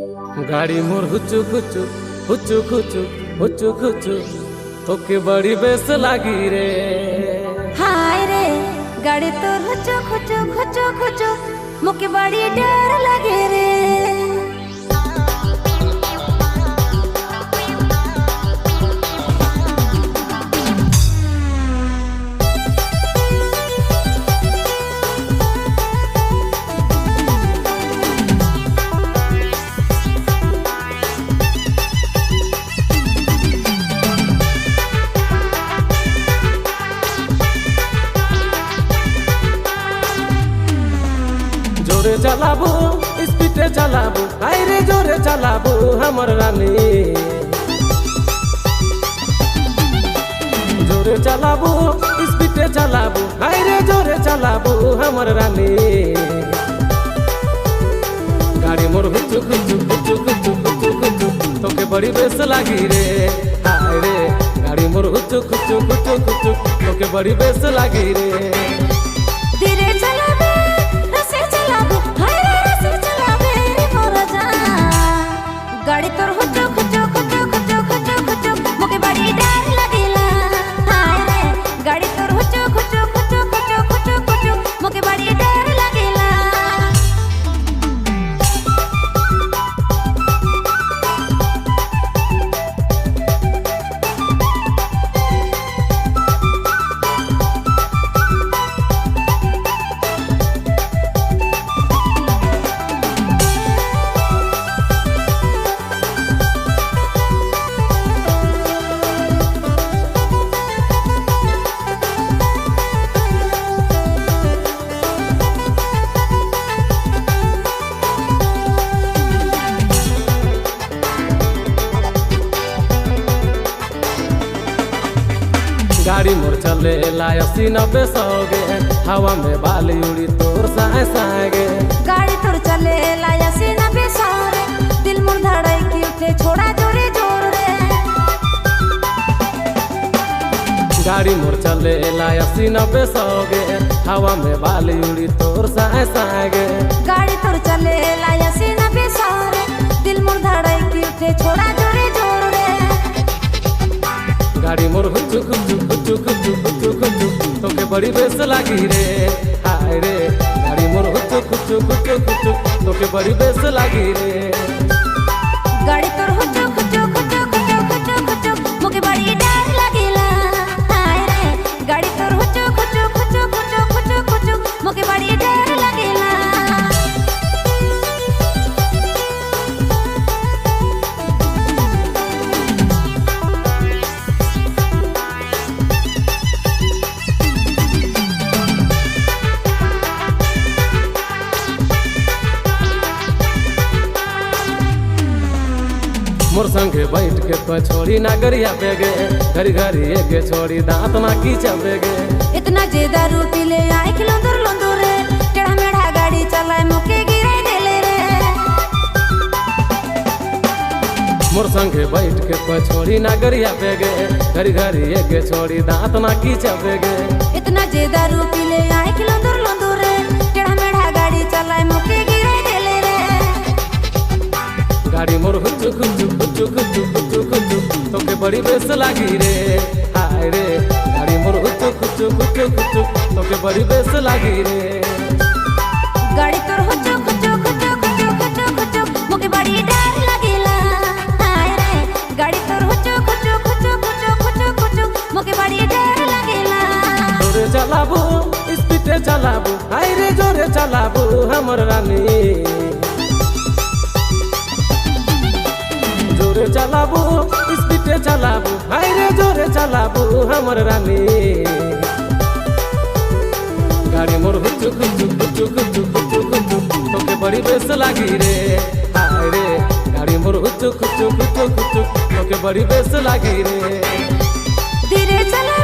गाड़ी मोर हुचु खुचु हुचु खुचु हुचु खुचु तोके बड़ी बेस लागी रे। हाय रे गाड़ी तोर हुचु खुचु खुचु खुचु मुके बड़ी डर लगे रे। जोरे चलाबू स्पीडे चलाबू हाय रे जोरे चलाबू हमर रानी। जोरे चलाबू स्पीडे चलाबू हाय रे जोरे चलाबू हमर रानी। गाड़ी मोर हुचु खुचु खुचु खुचु खुचु खुचु तोके बड़ी बेस लागी रे। हाय रे गाड़ी मोर हुचु खुचु खुचु खुचु तोके बड़ी बेस लागी रे। धीरे चलाबे रसे चलाबे हाय रे रसे चलाबे रे मोर जान। गाड़ी तोर हुचु खुचु खुचु खुचु खुचु खुचु मुके बड़ी डर लगेला। हाय रे गाड़ी तोर हुचु खुचु खुचु खुचु खुचु खुचु मुके बड़ी डर लगेला। गाड़ी मोर चले लाय 80-90 सौगे हवा में बाली उड़ी तोर साए साएगे। गाड़ी तोर चले लाया से ना बेसौरे दिल मोर धड़ाई की उठे छोड़ा जोरे जोर रे। गाड़ी मोर चले लाय 80-90 सौगे हवा में बाली उड़ी तोर साए साएगे। गाड़ी तोर चले लाया से ना बेसौरे दिल मोर धड़ाई की उठे छोड़ा जोरे जोर रे। गाड़ी मोर हुचु खुचु खुचु खुचु खुचु खुचु तोके बड़ी बेस लागी रे। हाय रे गाड़ी मोर हुचु खुचु खुचु खुचु तोके बड़ी बेस लागी रे। गाड़ी तोर हुचु खुचु खुचु खुचु खुचु खुचु मुके बड़ी डर लगेला। हाय रे गाड़ी तोर हुचु खुचु खुचु खुचु खुचु खुचु मुके बड़ी डर लगेला। मोर संगे बैठ के पछोड़ी नागरिया बेगे घरी घरी एक छोड़ी दांत ना की चबेगे। इतना ज्यादा रोटी ले आए खिलोंदर लोंदर रे टेढ़ा मेढ़ा गाड़ी चलाए मुके गिराई देले रे। मोर संगे बैठ के पछोड़ी नागरिया बेगे घरी घरी एक छोड़ी दांत ना की चबेगे। इतना ज्यादा रोटी ले आए खिलोंदर लोंदर रे टेढ़ा मेढ़ा गाड़ी चलाए मुके गिराई देले रे। गाड़ी मोर हुचु खुचु खुचु खुचु खुचु खुचु तोके बड़ी बेस लागी रे। हाय रे गाड़ी मोर हुचु खुचु खुचु खुचु तोके बड़ी बेस लागी रे। गाड़ी तोर हुचु खुचु खुचु खुचु खुचु खुचु मुके बड़ी डर लगेला। हाय रे गाड़ी तोर हुचु खुचु खुचु खुचु खुचु खुचु मुके बड़ी डर लगेला। जोरे चलाबू स्पीडे चलाबू हाय रे जोरे चलाबू हमर रानी। जोरे चलाबू स्पीडे चलाबू हाय रे जोरे चलाबू हमर रानी। गाड़ी मोर हुचु खुचु खुचु खुचु खुचु खुचु तोके बड़ी बेस लागी रे। हाय रे गाड़ी मोर हुचु खुचु खुचु खुचु तोके बड़ी बेस लागी रे। धीरे चला